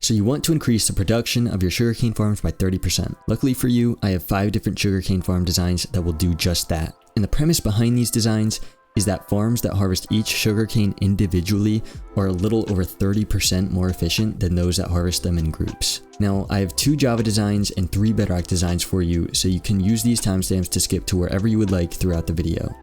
So you want to increase the production of your sugarcane farms by 30%. Luckily for you, I have 5 different sugarcane farm designs that will do just that. And the premise behind these designs is that farms that harvest each sugarcane individually are a little over 30% more efficient than those that harvest them in groups. Now, I have 2 Java designs and 3 Bedrock designs for you, so you can use these timestamps to skip to wherever you would like throughout the video.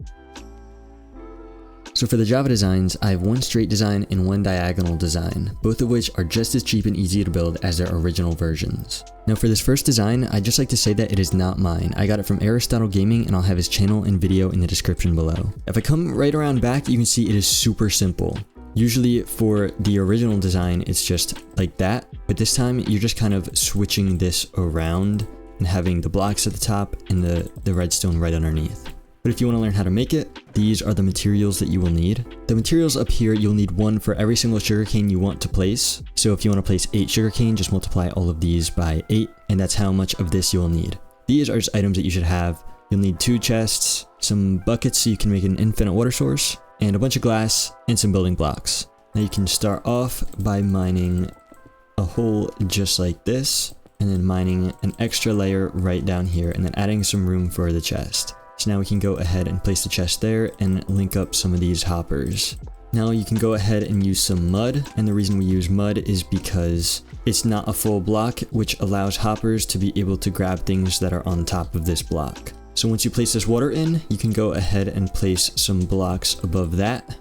So for the Java designs, I have 1 straight design and 1 diagonal design, both of which are just as cheap and easy to build as their original versions. Now for this first design, I'd just like to say that it is not mine. I got it from Aristotle Gaming and I'll have his channel and video in the description below. If I come right around back, you can see it is super simple. Usually for the original design, it's just like that, but this time you're just kind of switching this around and having the blocks at the top and the redstone right underneath. But if you want to learn how to make it, these are the materials that you will need. The materials up here, you'll need 1 for every single sugarcane you want to place. So if you want to place 8 sugarcane, just multiply all of these by 8, and that's how much of this you'll need. These are just items that you should have. You'll need 2 chests, some buckets so you can make an infinite water source, and a bunch of glass, and some building blocks. Now you can start off by mining a hole just like this, and then mining an extra layer right down here, and then adding some room for the chest. So now we can go ahead and place the chest there and link up some of these hoppers. Now you can go ahead and use some mud, and the reason we use mud is because it's not a full block, which allows hoppers to be able to grab things that are on top of this block. So once you place this water in, you can go ahead and place some blocks above that.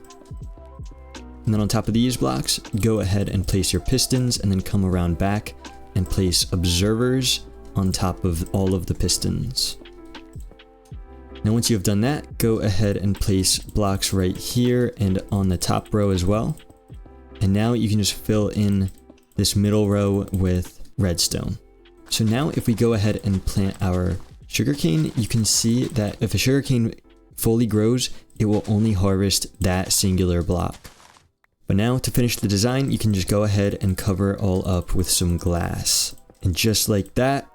And then on top of these blocks, go ahead and place your pistons, and then come around back and place observers on top of all of the pistons. Now once you have done that, go ahead and place blocks right here and on the top row as well. And now you can just fill in this middle row with redstone. So now if we go ahead and plant our sugarcane, you can see that if a sugarcane fully grows, it will only harvest that singular block. But now to finish the design, you can just go ahead and cover it all up with some glass. And just like that,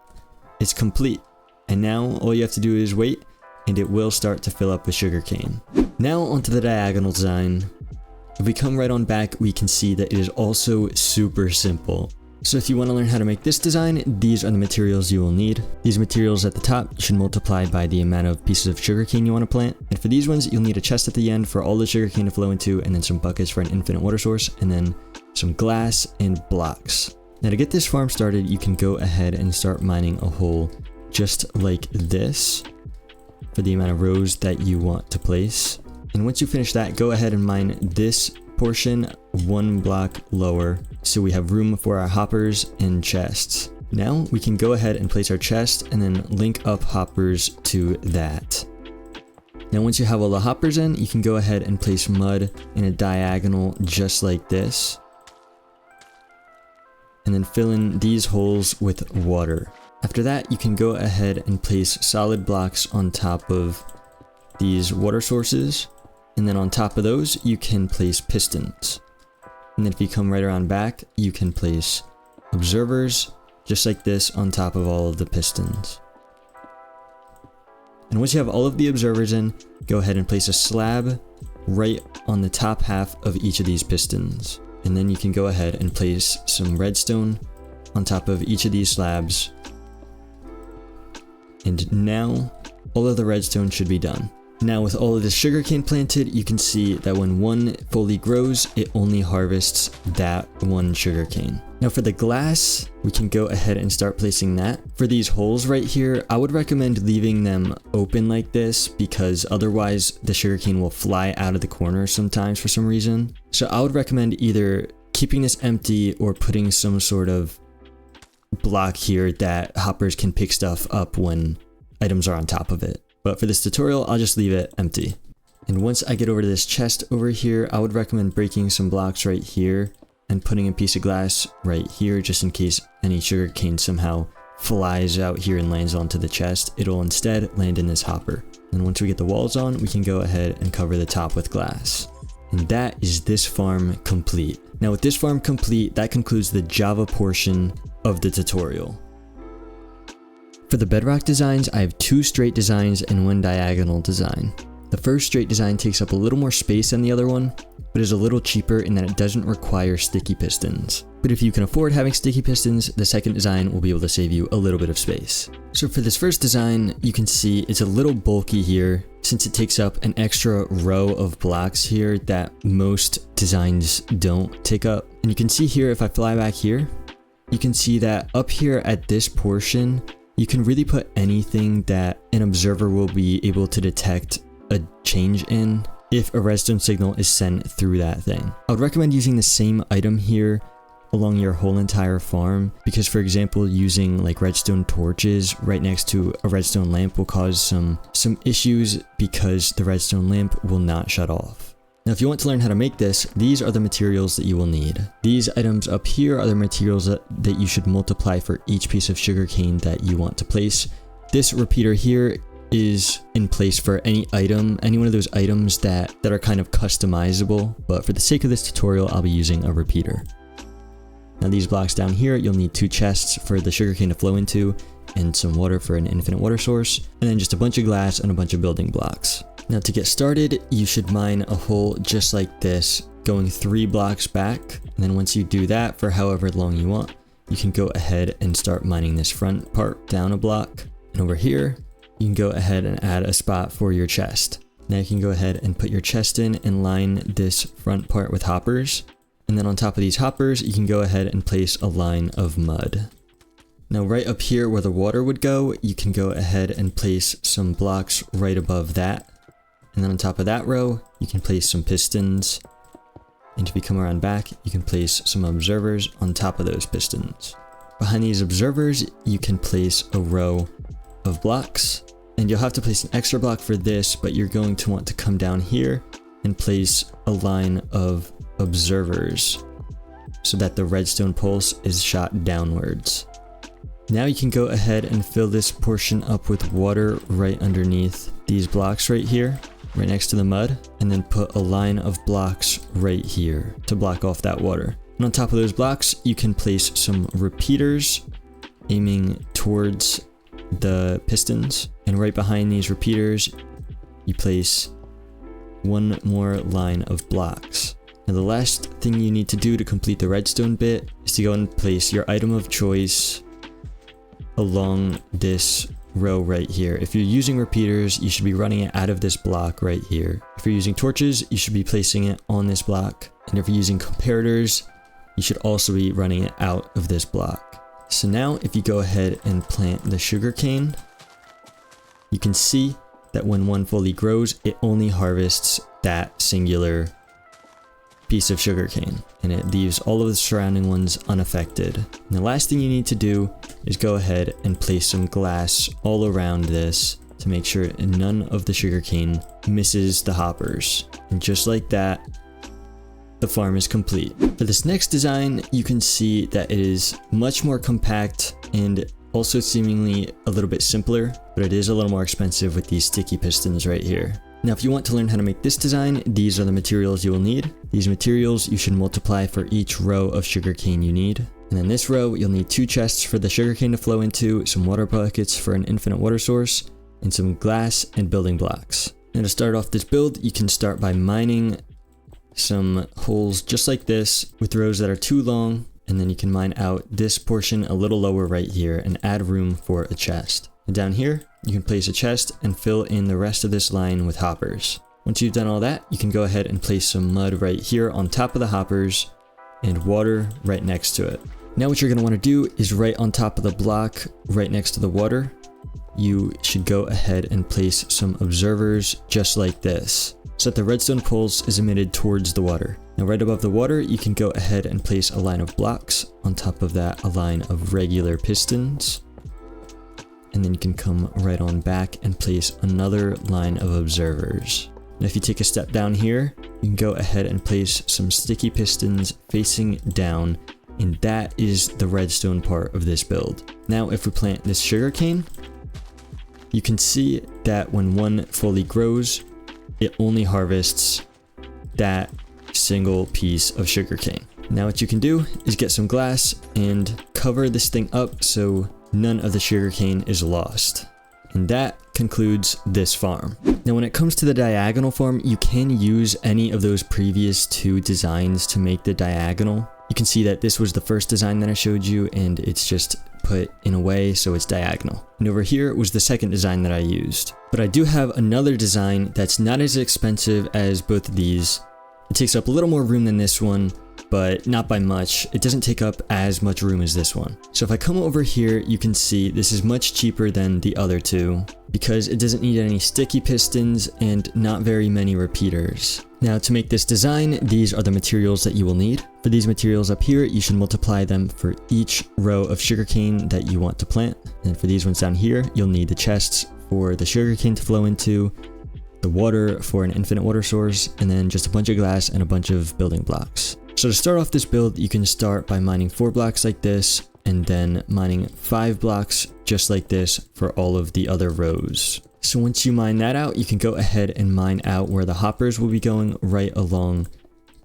it's complete. And now all you have to do is wait, and it will start to fill up with sugarcane. Now onto the diagonal design. If we come right on back, we can see that it is also super simple. So if you want to learn how to make this design, these are the materials you will need. These materials at the top should multiply by the amount of pieces of sugarcane you want to plant. And for these ones, you'll need a chest at the end for all the sugarcane to flow into, and then some buckets for an infinite water source, and then some glass and blocks. Now to get this farm started, you can go ahead and start mining a hole just like this, for the amount of rows that you want to place. And once you finish that, go ahead and mine this portion 1 block lower so we have room for our hoppers and chests. Now we can go ahead and place our chest and then link up hoppers to that. Now once you have all the hoppers in, you can go ahead and place mud in a diagonal just like this. And then fill in these holes with water. After that, you can go ahead and place solid blocks on top of these water sources, and then on top of those, you can place pistons. And then if you come right around back, you can place observers, just like this, on top of all of the pistons. And once you have all of the observers in, go ahead and place a slab right on the top half of each of these pistons. And then you can go ahead and place some redstone on top of each of these slabs. And now, all of the redstone should be done. Now with all of this sugarcane planted, you can see that when one fully grows, it only harvests that 1 sugarcane. Now for the glass, we can go ahead and start placing that. For these holes right here, I would recommend leaving them open like this, because otherwise the sugarcane will fly out of the corner sometimes for some reason. So I would recommend either keeping this empty or putting some sort of block here that hoppers can pick stuff up when items are on top of it. But for this tutorial, I'll just leave it empty. And once I get over to this chest over here, I would recommend breaking some blocks right here and putting a piece of glass right here, just in case any sugarcane somehow flies out here and lands onto the chest. It'll instead land in this hopper. And once we get the walls on, we can go ahead and cover the top with glass. And that is this farm complete. Now with this farm complete, that concludes the Java portion of the tutorial. For the Bedrock designs, I have 2 straight designs and 1 diagonal design. The first straight design takes up a little more space than the other one, but is a little cheaper in that it doesn't require sticky pistons. But if you can afford having sticky pistons, the second design will be able to save you a little bit of space. So for this first design, you can see it's a little bulky here since it takes up an extra row of blocks here that most designs don't take up. And you can see here, if I fly back here, you can see that up here at this portion, you can really put anything that an observer will be able to detect a change in if a redstone signal is sent through that thing. I would recommend using the same item here along your whole entire farm, because for example, using like redstone torches right next to a redstone lamp will cause some issues because the redstone lamp will not shut off. Now if you want to learn how to make this, these are the materials that you will need. These items up here are the materials that you should multiply for each piece of sugarcane that you want to place. This repeater here is in place for any one of those items that are kind of customizable, but for the sake of this tutorial, I'll be using a repeater. Now these blocks down here, you'll need 2 chests for the sugarcane to flow into, and some water for an infinite water source, and then just a bunch of glass and a bunch of building blocks. Now to get started, you should mine a hole just like this, going 3 blocks back, and then once you do that for however long you want, you can go ahead and start mining this front part down a block, and over here, you can go ahead and add a spot for your chest. Now you can go ahead and put your chest in and line this front part with hoppers. And then on top of these hoppers, you can go ahead and place a line of mud. Now right up here where the water would go, you can go ahead and place some blocks right above that. And then on top of that row, you can place some pistons. And if you come around back, you can place some observers on top of those pistons. Behind these observers, you can place a row of blocks. And you'll have to place an extra block for this, but you're going to want to come down here and place a line of observers so that the redstone pulse is shot downwards. Now you can go ahead and fill this portion up with water right underneath these blocks right here, right next to the mud, and then put a line of blocks right here to block off that water. And on top of those blocks, you can place some repeaters aiming towards the pistons, and right behind these repeaters, you place one more line of blocks. Now the last thing you need to do to complete the redstone bit is to go and place your item of choice along this row right here. If you're using repeaters, you should be running it out of this block right here. If you're using torches, you should be placing it on this block. And if you're using comparators, you should also be running it out of this block. So now if you go ahead and plant the sugarcane, you can see that when one fully grows, it only harvests that singular piece of sugarcane, and it leaves all of the surrounding ones unaffected. And the last thing you need to do is go ahead and place some glass all around this to make sure none of the sugarcane misses the hoppers. And just like that, the farm is complete. For this next design, you can see that it is much more compact and also seemingly a little bit simpler, but it is a little more expensive with these sticky pistons right here. Now, if you want to learn how to make this design, these are the materials you will need. These materials you should multiply for each row of sugarcane you need. And in this row, you'll need 2 chests for the sugarcane to flow into, some water buckets for an infinite water source, and some glass and building blocks. Now to start off this build, you can start by mining some holes just like this with rows that are too long, and then you can mine out this portion a little lower right here and add room for a chest. And down here, you can place a chest and fill in the rest of this line with hoppers. Once you've done all that, you can go ahead and place some mud right here on top of the hoppers and water right next to it. Now what you're going to want to do is right on top of the block, right next to the water, you should go ahead and place some observers just like this, so that the redstone pulse is emitted towards the water. Now right above the water, you can go ahead and place a line of blocks, on top of that a line of regular pistons, and then you can come right on back and place another line of observers. Now if you take a step down here, you can go ahead and place some sticky pistons facing down, and that is the redstone part of this build. Now if we plant this sugarcane, you can see that when one fully grows, it only harvests that single piece of sugarcane. Now what you can do is get some glass and cover this thing up so none of the sugarcane is lost. And that concludes this farm. Now when it comes to the diagonal farm, you can use any of those previous 2 designs to make the diagonal. You can see that this was the first design that I showed you, and it's just put in a way so it's diagonal. And over here was the second design that I used. But I do have another design that's not as expensive as both of these. It takes up a little more room than this one, but not by much. It doesn't take up as much room as this one. So if I come over here, you can see this is much cheaper than the other 2 because it doesn't need any sticky pistons and not very many repeaters. Now to make this design, these are the materials that you will need. For these materials up here, you should multiply them for each row of sugarcane that you want to plant. And for these ones down here, you'll need the chests for the sugarcane to flow into, the water for an infinite water source, and then just a bunch of glass and a bunch of building blocks. So to start off this build, you can start by mining 4 blocks like this, and then mining 5 blocks just like this for all of the other rows. So once you mine that out, you can go ahead and mine out where the hoppers will be going right along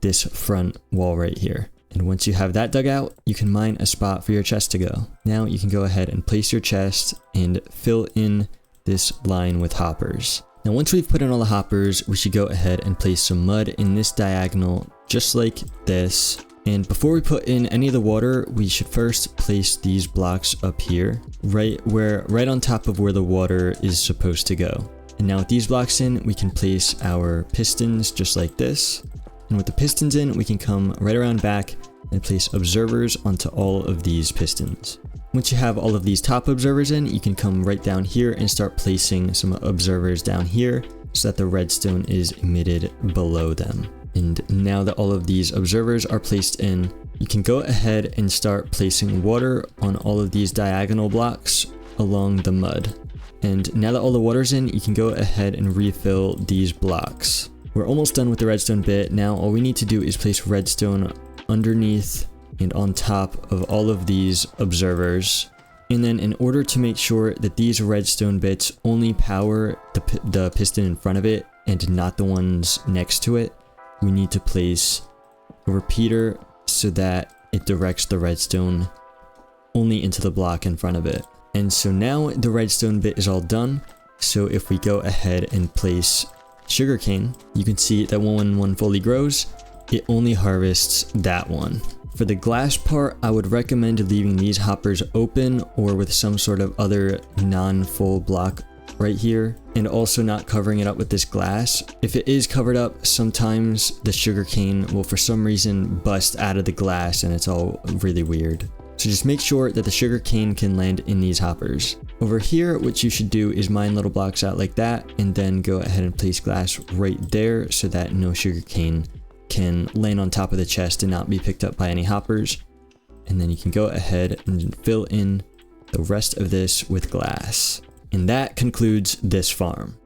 this front wall right here. And once you have that dug out, you can mine a spot for your chest to go. Now you can go ahead and place your chest and fill in this line with hoppers. Now once we've put in all the hoppers, we should go ahead and place some mud in this diagonal just like this. And before we put in any of the water, we should first place these blocks up here, right on top of where the water is supposed to go. And now with these blocks in, we can place our pistons just like this. And with the pistons in, we can come right around back and place observers onto all of these pistons. Once you have all of these top observers in, you can come right down here and start placing some observers down here so that the redstone is emitted below them. And now that all of these observers are placed in, you can go ahead and start placing water on all of these diagonal blocks along the mud. And now that all the water's in, you can go ahead and refill these blocks. We're almost done with the redstone bit. Now all we need to do is place redstone underneath and on top of all of these observers. And then in order to make sure that these redstone bits only power the piston in front of it and not the ones next to it, we need to place a repeater so that it directs the redstone only into the block in front of it. And so now the redstone bit is all done. So if we go ahead and place sugarcane, you can see that when one fully grows, it only harvests that one. For the glass part, I would recommend leaving these hoppers open or with some sort of other non-full block right here, and also not covering it up with this glass. If it is covered up, sometimes the sugarcane will for some reason bust out of the glass and it's all really weird. So just make sure that the sugarcane can land in these hoppers. Over here, what you should do is mine little blocks out like that, and then go ahead and place glass right there so that no sugarcane can land on top of the chest and not be picked up by any hoppers. And then you can go ahead and fill in the rest of this with glass. And that concludes this farm.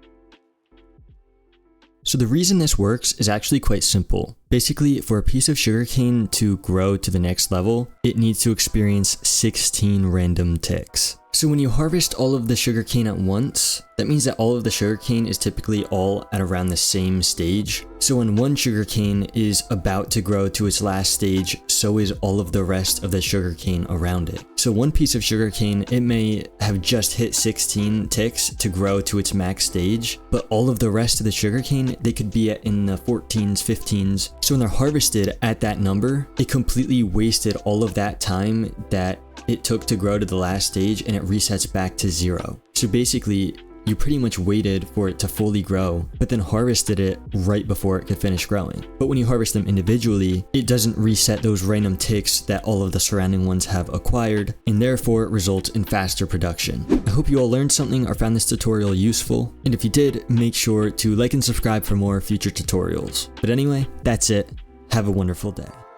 So the reason this works is actually quite simple. Basically, for a piece of sugarcane to grow to the next level, it needs to experience 16 random ticks. So when you harvest all of the sugarcane at once, that means that all of the sugarcane is typically all at around the same stage. So when one sugarcane is about to grow to its last stage, so is all of the rest of the sugarcane around it. So one piece of sugarcane, it may have just hit 16 ticks to grow to its max stage, but all of the rest of the sugarcane, they could be in the 14s, 15s. So when they're harvested at that number, it completely wasted all of that time that it took to grow to the last stage, and it resets back to 0. So basically, you pretty much waited for it to fully grow, but then harvested it right before it could finish growing. But when you harvest them individually, it doesn't reset those random ticks that all of the surrounding ones have acquired, and therefore it results in faster production. I hope you all learned something or found this tutorial useful, and if you did, make sure to like and subscribe for more future tutorials. But anyway, that's it. Have a wonderful day.